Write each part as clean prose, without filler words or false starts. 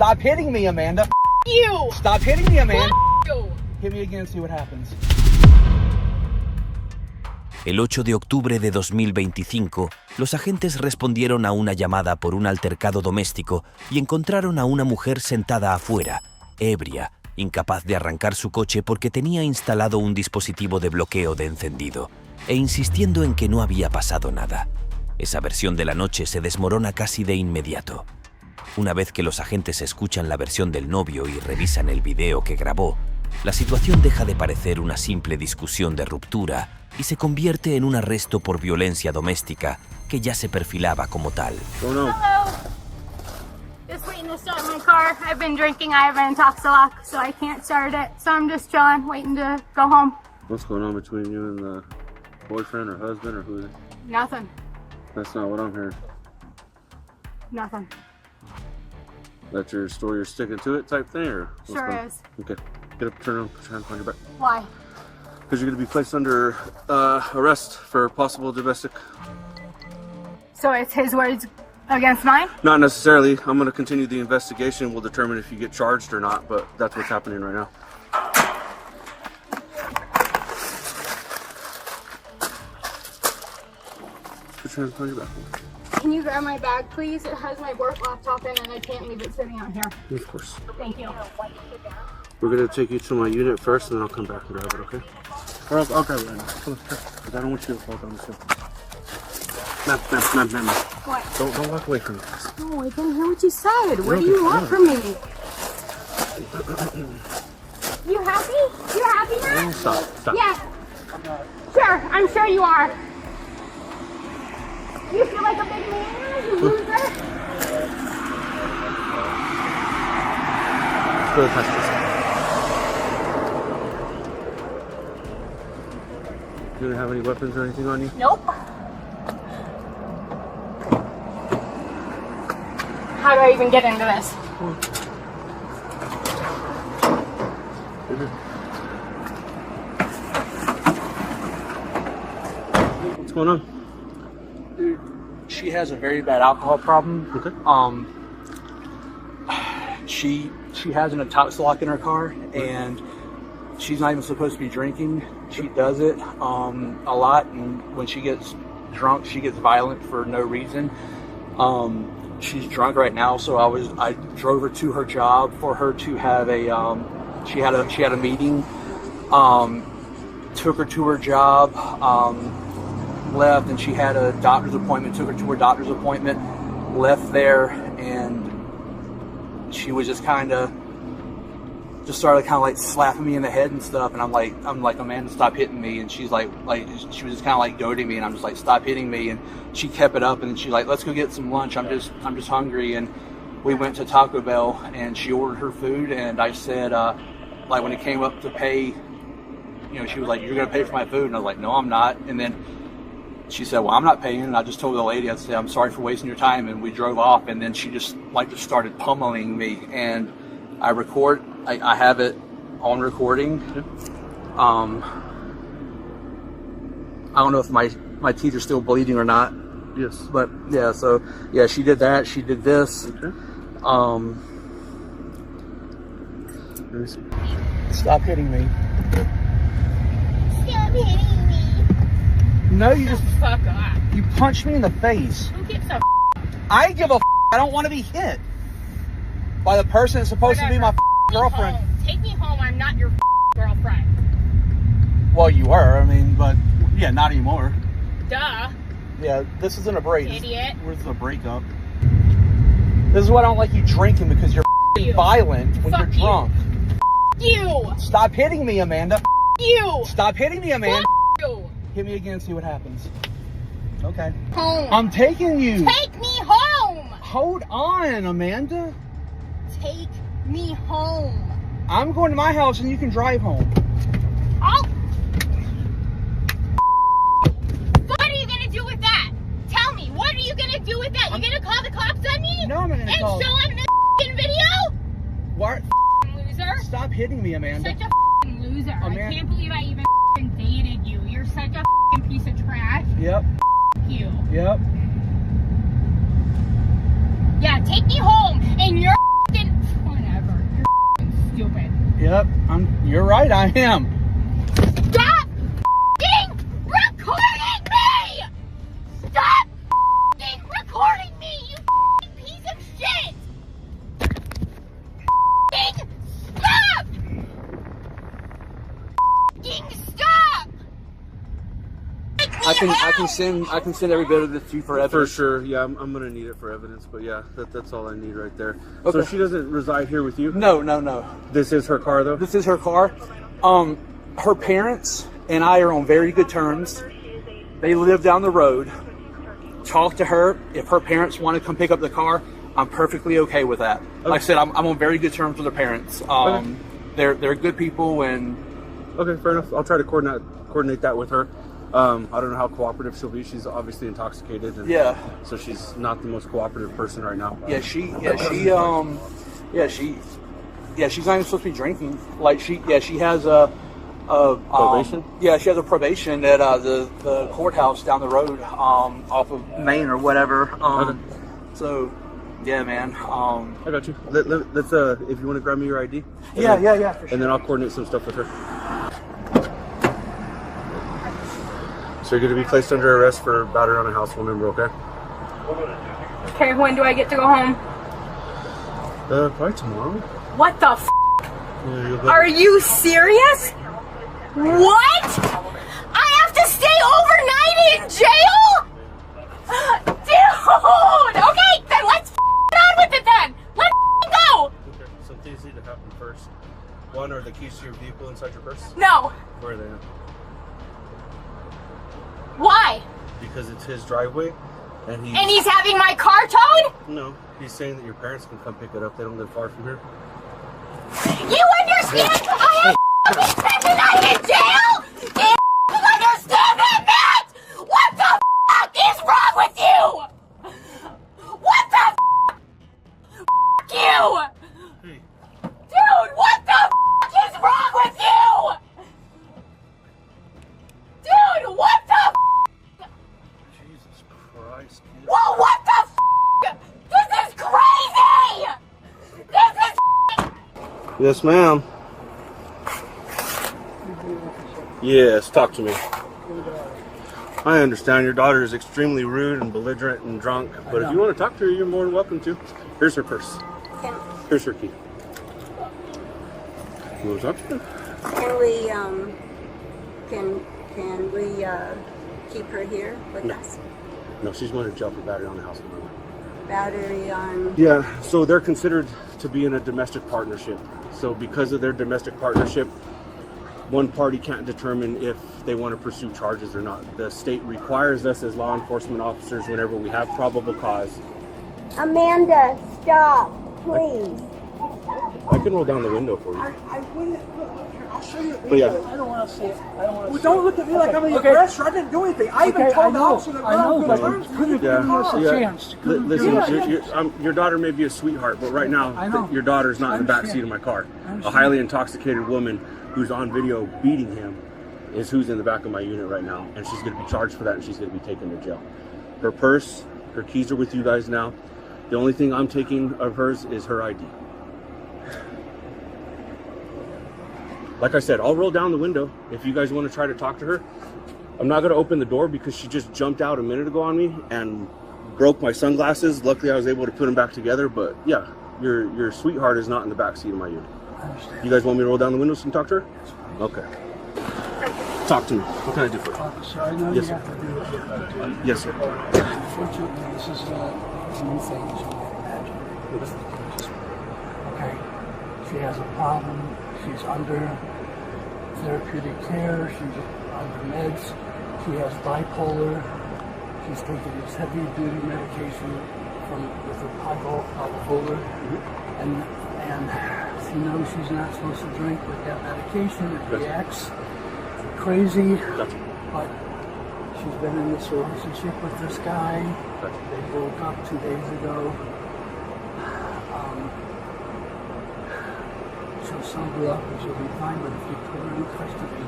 Stop hitting me, Amanda. You. Stop hitting me, Amanda. You. Hit me again and see what happens. El 8 de octubre de 2025, los agentes respondieron a una llamada por un altercado doméstico y encontraron a una mujer sentada afuera, ebria, incapaz de arrancar su coche porque tenía instalado un dispositivo de bloqueo de encendido, e insistiendo en que no había pasado nada. Esa versión de la noche se desmorona casi de inmediato. Una vez que los agentes escuchan la versión del novio y revisan el video que grabó, la situación deja de parecer una simple discusión de ruptura y se convierte en un arresto por violencia doméstica que ya se perfilaba como tal. Hello. Just waiting to start my car. I've been drinking. I have an intoxiloc, so I can't start it. So I'm just chilling, waiting to go home. What's going on between you and the boyfriend or husband or who is it? Nothing. That's not what I'm hearing. Nothing. That's your story, you're sticking to it type thing, or? Sure is. Okay. Get up, turn around, put your hands behind your back. Why? Because you're going to be placed under arrest for possible domestic. So it's his words against mine? Not necessarily. I'm going to continue the investigation. We'll determine if you get charged or not, but that's what's happening right now. Put your hands behind your back. Can you grab my bag, please? It has my work laptop in it and I can't leave it sitting out here. Of course. Thank you. We're going to take you to my unit first, and then I'll come back and grab it, okay? Or I'll grab it right now. Come on, because I don't want you to fall down the hill. Ma'am. What? Don't walk away from me. No, I didn't hear what you said. What do you want from me? You happy? You happy now? Stop. Yeah. Sure, I'm sure you are. You feel like a big man, you loser? Go past this. You don't have any weapons or anything on you? Nope. How do I even get into this? What's going on? Dude, she has a very bad alcohol problem. Okay. She has an intoxiloc in her car, and she's not even supposed to be drinking. She does it a lot, and when she gets drunk, she gets violent for no reason. She's drunk right now, so I drove her to her job for her to have a she had a meeting. Took her to her job, left, and she had a doctor's appointment. Took her to her doctor's appointment, left there, and she was just started like slapping me in the head and stuff, and I'm like, Amanda, stop hitting me. And she's like she was just kind of like goading me, and I'm just like, stop hitting me. And she kept it up, and she's like, let's go get some lunch. I'm just hungry. And we went to Taco Bell, and she ordered her food, and I said, like when it came up to pay, she was like, you're gonna pay for my food, and I was like, no, I'm not. And then she said, well, I'm not paying. And I just told the lady, I said, I'm sorry for wasting your time. And we drove off, and then she just started pummeling me. And I have it on recording. I don't know if my teeth are still bleeding or not. Yes. But yeah, so yeah, she did that. She did this. Okay. Let me see. Stop hitting me. Stop hitting me. No, you just Fuck off. you punched me in the face. Who gives a I give a f. I don't want to be hit by the person that's supposed to be my girlfriend. Take me home. I'm not your girlfriend. Well, you were. I mean, but yeah, not anymore. Duh. Yeah, this isn't a break. Idiot. This is a breakup. This is why I don't like you drinking, because you're You. violent when Fuck you're you. drunk. You. Stop hitting me, Amanda. You. Stop hitting me, Amanda. You. Hit me again and see what happens. Okay. Home. I'm taking you. Take me home. Hold on, Amanda. Take me home. I'm going to my house and you can drive home. Oh. What are you gonna do with that? Tell me. What are you gonna do with that? You gonna call the cops on me? No, I'm not gonna call. And show them this video? What? Loser. Stop hitting me, Amanda. Such a loser. Amanda. I can't believe I even dated you. You're such a piece of trash. Yep. You. Yep. Yeah, take me home and your right, I am. Stop f***ing recording me! Stop f***ing recording me, you f***ing piece of shit! F***ing stop! F***ing stop! I can send every bit of this to you for For evidence. sure, yeah, I'm gonna need it for evidence, but yeah, that's all I need right there. Okay. So she doesn't reside here with you? No. This is her car, though? This is her car. Her parents and I are on very good terms. They live down the road. Talk to her. If her parents want to come pick up the car, I'm perfectly okay with that. Okay. Like I said, I'm on very good terms with her parents. Okay. They're good people, and Okay, fair enough. I'll try to coordinate that with her. I don't know how cooperative she'll be. She's obviously intoxicated. And yeah. So she's not the most cooperative person right now. She's not even supposed to be drinking. Like she has a Probation? She has a probation at the courthouse down the road, off of Main or whatever. Okay. So, yeah, man. I got you. Let's if you want to grab me your ID. Yeah, for sure. And then I'll coordinate some stuff with her. So you're going to be placed under arrest for battery on a household member, okay? Okay, when do I get to go home? Probably tomorrow. What the f***? Yeah, you'll go- Are you serious? What? I have to stay overnight in jail? Dude! Okay, then let's get on with it then! Let's go! Okay, some things need to happen first. One, are the keys to your vehicle inside your purse? No. Where are they now? Why? Because it's his driveway, and he's having my car towed? No, he's saying that your parents can come pick it up. They don't live far from here. You understand? I have to spend the night in jail? Do you understand that, Matt? What the fuck is wrong with you? What the fuck you? Hey. Dude, what the fuck is wrong with you? Dude, what the fuck? Jesus Christ, kid. Whoa, what the f***? This is crazy! This is Yes, ma'am. Yes, talk to me. I understand your daughter is extremely rude and belligerent and drunk, but if you want to talk to her, you're more than welcome to. Here's her purse. Here's her key. You want to talk to her? Can we keep her here with us? No, she's going to jail for battery on the house. Battery on. Yeah, so they're considered to be in a domestic partnership. So because of their domestic partnership, one party can't determine if they want to pursue charges or not. The state requires us as law enforcement officers, whenever we have probable cause. Amanda, stop, please. I can roll down the window for you. I wouldn't. I'll show you. But yeah. I don't want to see it. Well, don't look at me like I'm an aggressor. I didn't do anything. I even told the officer that we're on good terms. Listen, your daughter may be a sweetheart, but right now, your daughter's not in the back seat of my car. A highly intoxicated woman who's on video beating him is who's in the back of my unit right now, and she's going to be charged for that, and she's going to be taken to jail. Her purse, her keys are with you guys now. The only thing I'm taking of hers is her ID. Like I said, I'll roll down the window if you guys want to try to talk to her. I'm not going to open the door because she just jumped out a minute ago on me and broke my sunglasses. Luckily, I was able to put them back together. But yeah, your sweetheart is not in the back seat of my unit. You guys want me to roll down the windows and talk to her? Okay. Talk to me. What can I do for you? Officer, I know Yes, you sir. have to do what you have to do. Yes, sir. Unfortunately, this is a new thing, as you can imagine. Okay. She has a problem. She's under therapeutic care. She's under meds. She has bipolar. She's taking this heavy-duty medication with a bipolar, and she knows she's not supposed to drink with that medication. It reacts crazy, but she's been in this relationship with this guy. They broke up 2 days ago. She'll sober up and she'll be fine, but if you put her in custody,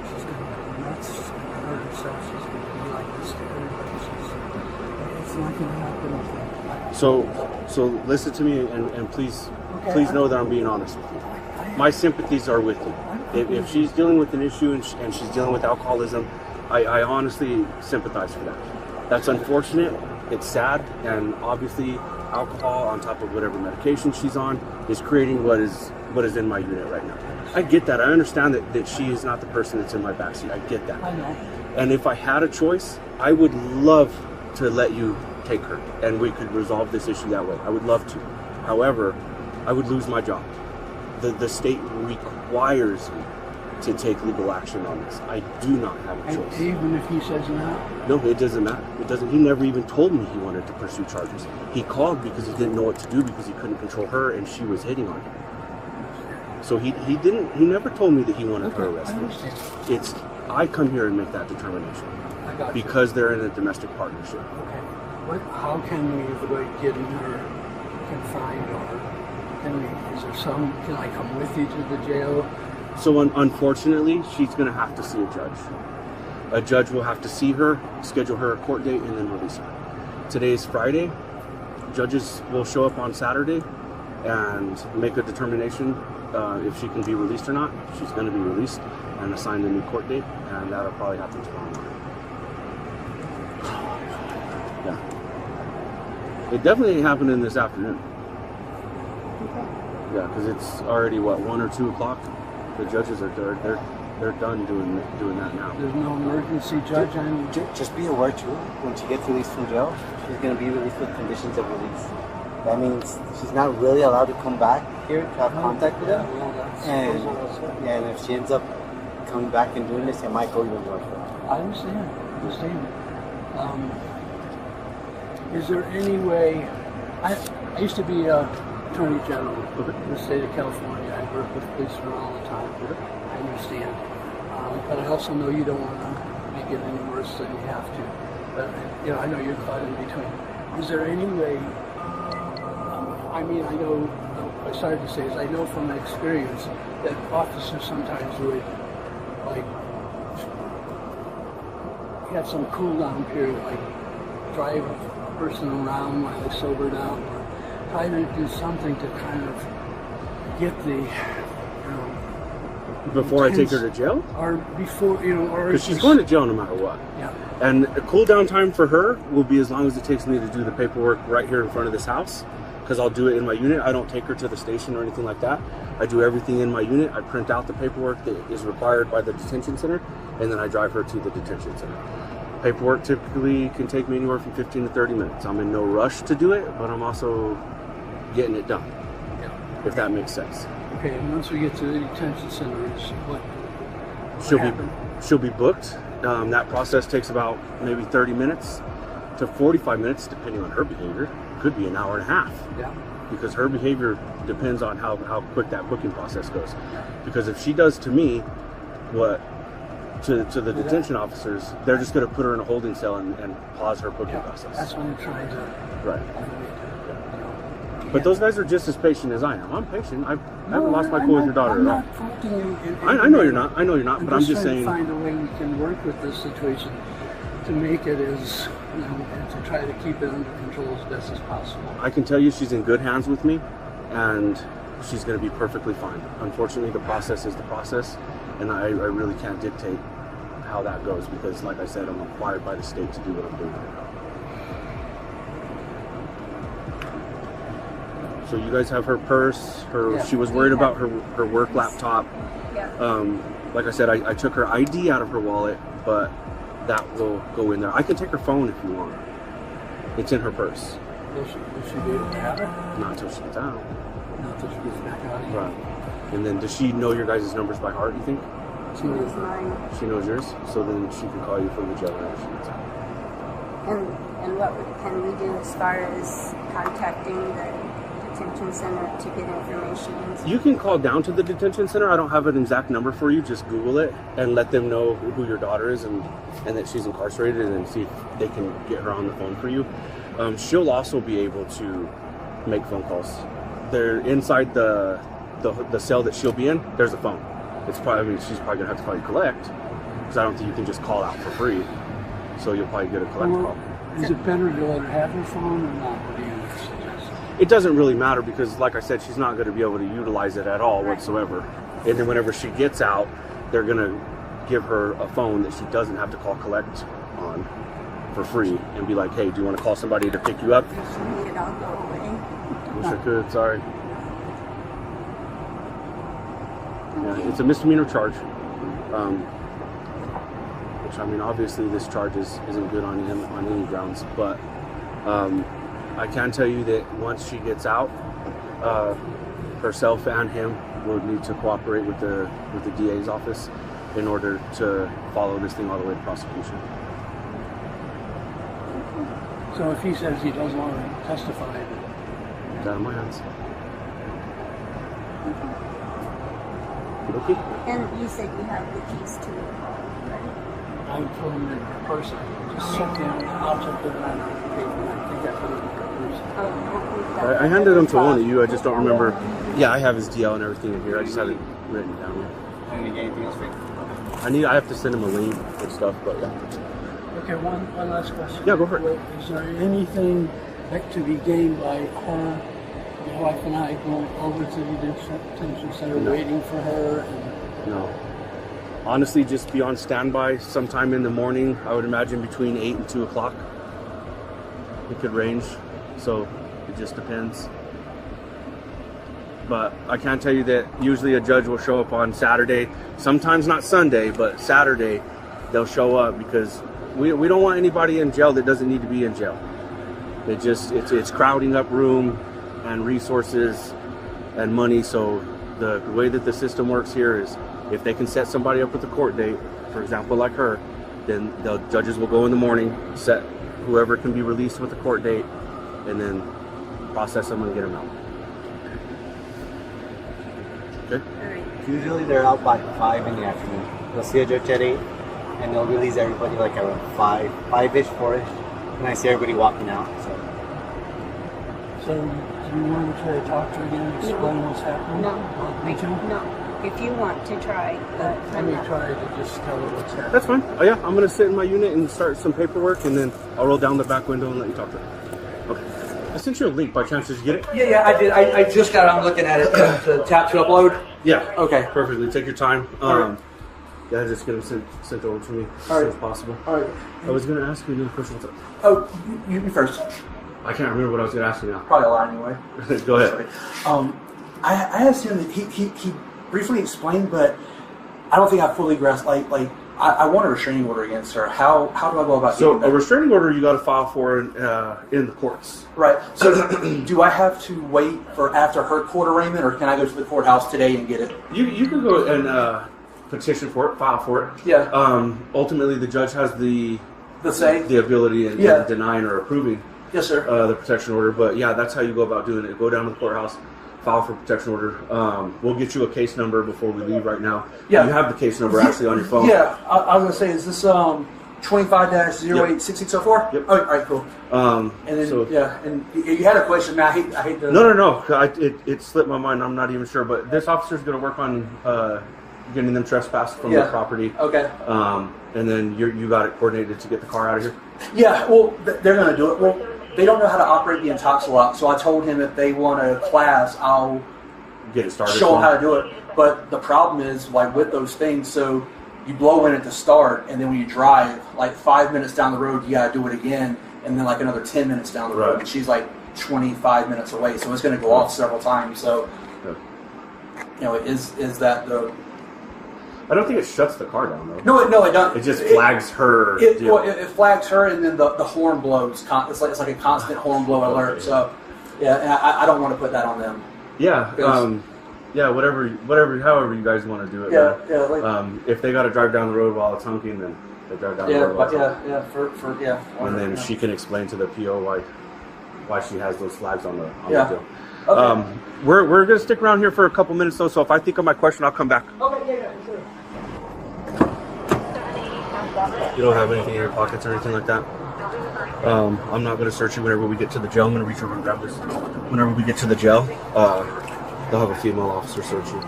she's going to go nuts and hurt herself. She's going to be like this to everybody. It's not going to happen. So listen to me and please know that I'm being honest with you. My sympathies are with you. If she's dealing with an issue and she's dealing with alcoholism, I honestly sympathize for that. That's unfortunate. It's sad, and obviously alcohol on top of whatever medication she's on is creating what is in my unit right now. I get that. I understand that she is not the person that's in my backseat. I get that. I know. And if I had a choice, I would love to let you take her and we could resolve this issue that way. I would love to. However, I would lose my job. The state requires me to take legal action on this. I do not have a choice. And even if he says no? No, it doesn't matter. It doesn't. He never even told me he wanted to pursue charges. He called because he didn't know what to do because he couldn't control her and she was hitting on him. So he never told me that he wanted her arrested. I come here and make that determination because they're in a domestic partnership. Okay. How can we avoid getting her confined, or is there some? Can I come with you to the jail? So unfortunately, she's going to have to see a judge. A judge will have to see her, schedule her a court date, and then release her. Today is Friday. Judges will show up on Saturday and make a determination if she can be released or not. She's going to be released and assigned a new court date, and that'll probably happen tomorrow morning. Yeah. It definitely ain't happening this afternoon. Yeah, because it's already, 1 or 2 o'clock? The judges are they're done doing that now. There's no emergency judge. Just be aware too. When she gets released from jail, she's going to be released with conditions of release. That means she's not really allowed to come back here to have contact with them. And if she ends up coming back and doing this, it might go even worse. I understand. Is there any way? I used to be Attorney General in the state of California. I work with policemen all the time. I understand. But I also know you don't want to make it any worse than you have to. But I know you're caught in between. Is there any way? I know. I started to say is I know from experience that officers sometimes would have some cool down period, like drive a person around while they sober down, or try to do something to kind of get the before I take her to jail, or before or because she's going to jail no matter what. Yeah. And a cool down time for her will be as long as it takes me to do the paperwork right here in front of this house, because I'll do it in my unit. I don't take her to the station or anything like that. I do everything in my unit. I print out the paperwork that is required by the detention center, and then I drive her to the detention center. Paperwork typically can take me anywhere from 15 to 30 minutes. I'm in no rush to do it, but I'm also getting it done, if that makes sense. Okay, and once we get to the detention center, what She'll be booked. That process takes about maybe 30 minutes to 45 minutes, depending on her behavior. Could be an hour and a half. Yeah. Because her behavior depends on how quick that booking process goes. Because if she does to me what to the detention officers, they're just going to put her in a holding cell and pause her booking process. That's what I'm trying to. Right. But those guys are just as patient as I am. I'm patient. I haven't lost my cool with your daughter at all. I'm not faulting you. I know you're not. I know you're not. But I'm just saying. Trying to find a way we can work with this situation to make it as, and to try to keep it under control as best as possible. I can tell you she's in good hands with me, and she's going to be perfectly fine. Unfortunately, the process is the process, and I really can't dictate how that goes because, like I said, I'm required by the state to do what I'm doing right now. So you guys have her purse. She was worried about her work laptop. Yeah. Like I said, I took her ID out of her wallet, but that will go in there. I can take her phone if you want. It's in her purse. Will she be able to have it? Not until she gets out. Not until she gets back out again. Right. And then does she know your guys' numbers by heart, you think? She knows mine. She knows yours? So then she can call you from the jail when she gets out. And what can we do as far as contacting the detention center to get information? You can call down to the detention center. I don't have an exact number for you. Just Google it and let them know who your daughter is and that she's incarcerated and see if they can get her on the phone for you. She'll also be able to make phone calls. They're inside the cell that she'll be in. There's a phone. It's probably, she's probably gonna have to call you collect because I don't think you can just call out for free. So you'll probably get a collect call. Is it better to let her have her phone or not? What do you suggest? it doesn't really matter because, like I said, she's not going to be able to utilize it at all whatsoever. And then whenever she gets out, they're going to give her a phone that she doesn't have to call collect on for free and be like, hey, do you want to call somebody to pick you up? If you need it, I'll go away. Wish I could, sorry. Yeah, it's a misdemeanor charge. Which, I mean, obviously this charge isn't good on him on any grounds, but I can tell you that once she gets out, herself and him will need to cooperate with the DA's office in order to follow this thing all the way to prosecution. So if he says he doesn't want to testify, It's out of my hands. Okay. And you said you have the keys to it, right? I told him in person, just sit down, I'll check it out. I think that's what I handed them to one of you. I just don't remember. Yeah, I have his DL and everything in here. I just haven't written it down yet. Anything else for you? I have to send him a link and stuff, but yeah. Okay, one last question. Yeah, go for it. Is there anything that to be gained by her, my wife and I, going over to the detention center, waiting for her? And No. Honestly, just be on standby sometime in the morning. I would imagine between 8 and 2 o'clock. It could range, so it just depends. But I can tell you that usually a judge will show up on Saturday, sometimes not Sunday, but Saturday they'll show up because we don't want anybody in jail that doesn't need to be in jail. It's crowding up room and resources and money. So the way that the system works here is if they can set somebody up with a court date, for example, like her, then the judges will go in the morning, set whoever can be released with a court date, and then process them and get them out. Okay? Usually they're out by 5 in the afternoon. They'll see a judge at 8, and they'll release everybody like around 5-ish, 4-ish. And I see everybody walking out. so do you want to try to talk to her again and explain what's happening? No. Me too? No. If you want to try, but Let me try to just tell her what's happening. That's fine. Oh yeah, I'm gonna sit in my unit and start some paperwork, and then I'll roll down the back window and let you talk to her. Okay. I sent you a link by chance. Did you get it? Yeah, I did. I just got it. I'm looking at it to tap to upload. Yeah. Okay. Perfectly. Take your time. Alright. Yeah, just get them sent over to me as Alright. soon as possible. All right. I was gonna ask you another question. What's up? Oh, you first. I can't remember what I was gonna ask you now. Probably a lie anyway. Go ahead. I asked him that he briefly explained, but I don't think I fully grasped. Like I want a restraining order against her. How do I go about So doing that? a restraining order you got to file for in the courts. Right. So do I have to wait for after her court arraignment, or can I go to the courthouse today and get it? You can go and petition for it, file for it. Yeah. Ultimately, the judge has the say? the ability in Yeah. denying or approving Yes, sir. the protection order. But yeah, that's how you go about doing it. Go down to the courthouse, file for protection order. We'll get you a case number before we leave right now. Yeah. You have the case number actually on your phone. Yeah. I was gonna say, is this 25-086604? Yep. Oh, all right, cool. And then so- and you had a question. Man, I hate to. No. It slipped my mind. I'm not even sure. But this officer's going to work on getting them trespassed from the property. Okay. And then you got it coordinated to get the car out of here? Yeah, well, they're going to do it. Well, they don't know how to operate the Intoxilock, so I told him if they want a class, I'll Get it started. show them how to do it. But the problem is, like, with those things, so you blow in at the start, and then when you drive, like 5 minutes down the road, you got to do it again, and then like another 10 minutes down the road. Right. And she's like 25 minutes away, so it's going to go off several times. So, is that the... I don't think it shuts the car down, though. No, it doesn't. It just flags her. It flags her, and then the horn blows. It's like a constant horn blow alert. So, yeah, and I don't want to put that on them. Yeah. Whatever, however you guys want to do it. Yeah, man. If they got to drive down the road while it's honking, then they drive down the road while it's honking. And then she can explain to the PO why she has those flags on the deal. Okay. We're gonna stick around here for a couple minutes though. So if I think of my question, I'll come back. Okay, yeah, sure. You don't have anything in your pockets or anything like that? I'm not going to search you whenever we get to the jail. I'm going to reach over and grab this. Whenever we get to the jail, they'll have a female officer search you.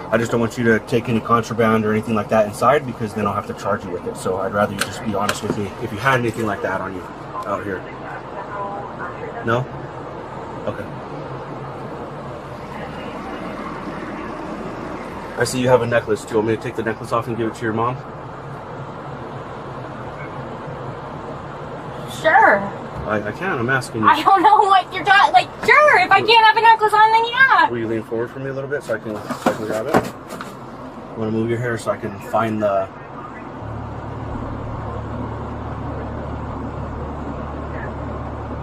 I just don't want you to take any contraband or anything like that inside because then I'll have to charge you with it. So I'd rather you just be honest with me if you had anything like that on you out here. No? Okay. I see you have a necklace. Do you want me to take the necklace off and give it to your mom? Sure. I can. I'm asking you. I don't know what you're talking. Like, sure. If I can't have a necklace on, then yeah. Will you lean forward for me a little bit so I can grab it? You want to move your hair so I can find the...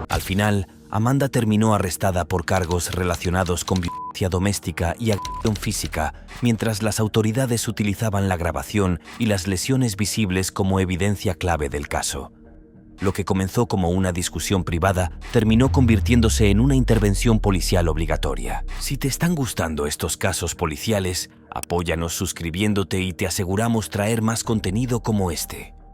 Al final, Amanda terminó arrestada por cargos relacionados con violencia doméstica y agresión física, mientras las autoridades utilizaban la grabación y las lesiones visibles como evidencia clave del caso. Lo que comenzó como una discusión privada terminó convirtiéndose en una intervención policial obligatoria. Si te están gustando estos casos policiales, apóyanos suscribiéndote y te aseguramos traer más contenido como este.